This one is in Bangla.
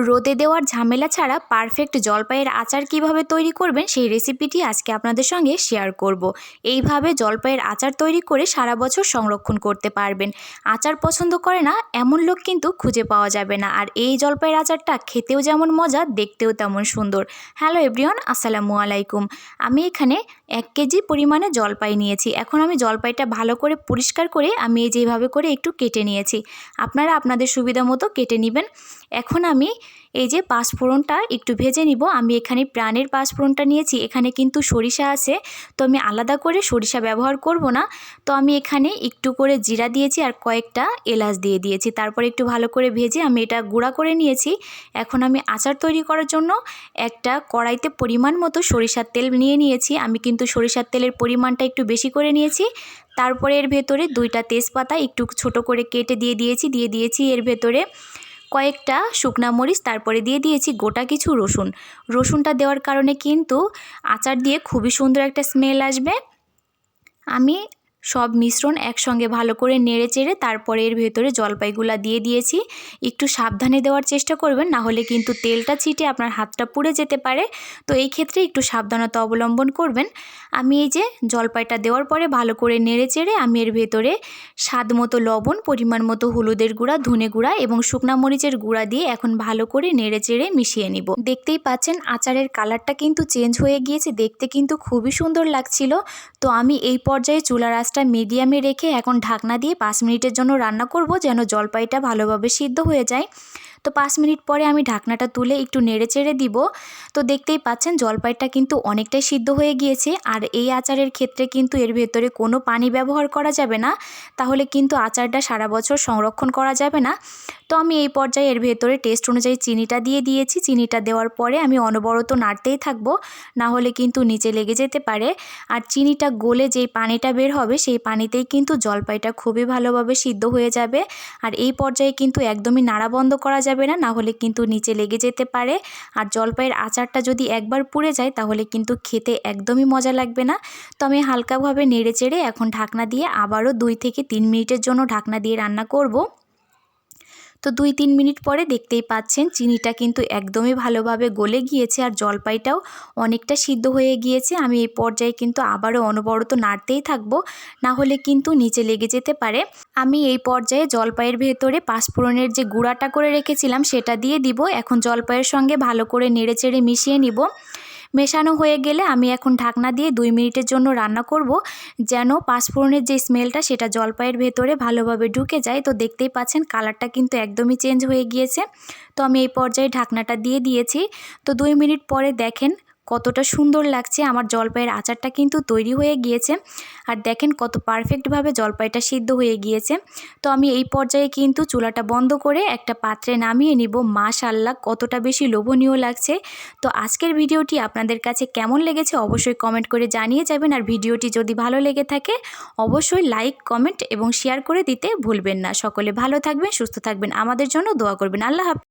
রোদে দেওয়ার ঝামেলা ছাড়া পারফেক্ট জলপাইয়ের আচার কিভাবে তৈরি করবেন সেই রেসিপিটি আজকে আপনাদের সঙ্গে শেয়ার করব। এইভাবে জলপাইয়ের আচার তৈরি করে সারা বছর সংরক্ষণ করতে পারবেন। আচার পছন্দ করে না এমন লোক কিন্তু খুঁজে পাওয়া যাবে না। আর এই জলপাইয়ের আচারটা খেতেও যেমন মজা, দেখতেও তেমন সুন্দর। হ্যালো এভরিওয়ান, আসসালামু আলাইকুম। আমি এখানে 1 কেজি পরিমাণে জলপাই নিয়েছি। এখন আমি জলপাইটা ভালো করে পরিষ্কার করে আমি যেভাবে করে একটু কেটে নিয়েছি। আপনারা আপনাদের সুবিধা মতো কেটে নেবেন। এখন আমি এই যে পাঁচফোড়নটা একটু ভেজে নিব। আমি এখানে প্রাণের পাঁচফোড়নটা নিয়েছি। এখানে কিন্তু সরিষা আছে, তো আমি আলাদা করে সরিষা ব্যবহার করব না। তো আমি এখানে একটু করে জিরা দিয়েছি আর কয়েকটা এলাচ দিয়ে দিয়েছি। তারপর একটু ভালো করে ভেজে আমি এটা গুঁড়া করে নিয়েছি। এখন আমি আচার তৈরি করার জন্য একটা কড়াইতে পরিমাণ মতো সরিষার তেল নিয়েছি। আমি কিন্তু সরিষার তেলের পরিমাণটা একটু বেশি করে নিয়েছি। তারপরে এর ভেতরে 2টা তেজপাতা একটু ছোট করে কেটে দিয়ে দিয়েছি এর ভেতরে কয়েকটা শুকনা মরিচ, তারপরে দিয়ে দিয়েছি গোটা কিছু রসুন। রসুনটা দেওয়ার কারণে কিন্তু আচার দিয়ে খুবই সুন্দর একটা স্মেল আসবে। আমি সব মিশ্রণ একসঙ্গে ভালো করে নেড়ে চেড়ে তারপরে এর ভেতরে জলপাইগুলা দিয়ে দিয়েছি। একটু সাবধানে দেওয়ার চেষ্টা করবেন, না হলে কিন্তু তেলটা ছিটে আপনার হাতটা পুড়ে যেতে পারে। তো এই ক্ষেত্রে একটু সাবধানতা অবলম্বন করবেন। আমি এই যে জলপাইটা দেওয়ার পরে ভালো করে নেড়ে চেড়ে আমি এর ভেতরে স্বাদ মতো লবণ, পরিমাণ মতো হলুদের গুঁড়া, ধনে গুঁড়া এবং শুকনা মরিচের গুঁড়া দিয়ে এখন ভালো করে নেড়ে চেড়ে মিশিয়ে নিব। দেখতেই পাচ্ছেন আচারের কালারটা কিন্তু চেঞ্জ হয়ে গিয়েছে, দেখতে কিন্তু খুবই সুন্দর লাগছিল। তো আমি এই পর্যায়ে চুলার আঁচটা মিডিয়ামে রেখে এখন ঢাকনা দিয়ে 5 মিনিটের জন্য রান্না করব, যেন জলপাইটা ভালোভাবে সিদ্ধ হয়ে যায়। তো 5 মিনিট পরে আমি ঢাকনাটা তুলে একটু নেড়ে চেড়ে দিব। তো দেখতেই পাচ্ছেন জলপাইটা কিন্তু অনেকটাই সিদ্ধ হয়ে গিয়েছে। আর এই আচারের ক্ষেত্রে কিন্তু এর ভেতরে কোনো পানি ব্যবহার করা যাবে না, তাহলে কিন্তু আচারটা সারা বছর সংরক্ষণ করা যাবে না। তো আমি এই পর্যায়ে এর ভেতরে টেস্ট অনুযায়ী চিনিটা দিয়ে দিয়েছি। চিনিটা দেওয়ার পরে আমি অনবরত নাড়তেই থাকবো, না হলে কিন্তু নিচে লেগে যেতে পারে। আর চিনিটা গলে যেই পানিটা বের হবে সেই পানিতেই কিন্তু জলপাইটা খুবই ভালোভাবে সিদ্ধ হয়ে যাবে। আর এই পর্যায়ে কিন্তু একদমই নাড়া বন্ধ করা যাবে না, না হলে কিন্তু নিচে লেগে যেতে পারে। আর জলপাইয়ের আচারটা যদি একবার পুড়ে যায় তাহলে কিন্তু খেতে একদমই মজা লাগবে না। তো আমি হালকাভাবে নেড়ে চেড়ে এখন ঢাকনা দিয়ে আবারও 2 থেকে 3 মিনিটের জন্য ঢাকনা দিয়ে রান্না করব। তো 2-3 মিনিট পরে দেখতেই পাচ্ছেন চিনিটা কিন্তু একদমই ভালোভাবে গলে গিয়েছে আর জলপাইটাও অনেকটা সিদ্ধ হয়ে গিয়েছে। আমি এই পর্যায়ে কিন্তু আবারও অনবরত নাড়তেই থাকবো, না হলে কিন্তু নিচে লেগে যেতে পারে। আমি এই পর্যায়ে জলপাইয়ের ভেতরে পাঁচফোড়নের যে গুঁড়াটা করে রেখেছিলাম সেটা দিয়ে দিব। এখন জলপাইয়ের সঙ্গে ভালো করে নেড়েচেড়ে মিশিয়ে নিব। মেশানো হয়ে গেলে আমি এখন ঢাকনা দিয়ে 2 মিনিটের জন্য রান্না করব, যেন পাঁচফোড়নের যে স্মেলটা সেটা জলপাইয়ের ভেতরে ভালোভাবে ঢুকে যায়। তো দেখতেই পাচ্ছেন কালারটা কিন্তু একদমই চেঞ্জ হয়ে গিয়েছে। তো আমি এই পর্যায়ে ঢাকনাটা দিয়ে দিয়েছি। তো 2 মিনিট পরে দেখেন কতটা সুন্দর লাগছে। আমার জলপাইয়ের আচারটা কিন্তু তৈরি হয়ে গিয়েছে। আর দেখেন কত পারফেক্টভাবে জলপাইটা সিদ্ধ হয়ে গিয়েছে। তো আমি এই পর্যায়ে কিন্তু চুলাটা বন্ধ করে একটা পাত্রে নামিয়ে নিব। মাশাআল্লাহ, কতটা বেশি লোভনীয় লাগছে। তো আজকের ভিডিওটি আপনাদের কাছে কেমন লেগেছে অবশ্যই কমেন্ট করে জানিয়ে যাবেন। আর ভিডিওটি যদি ভালো লেগে থাকে অবশ্যই লাইক, কমেন্ট এবং শেয়ার করে দিতে ভুলবেন না। সকলে ভালো থাকবেন, সুস্থ থাকবেন, আমাদের জন্য দোয়া করবেন। আল্লাহ হাফেজ।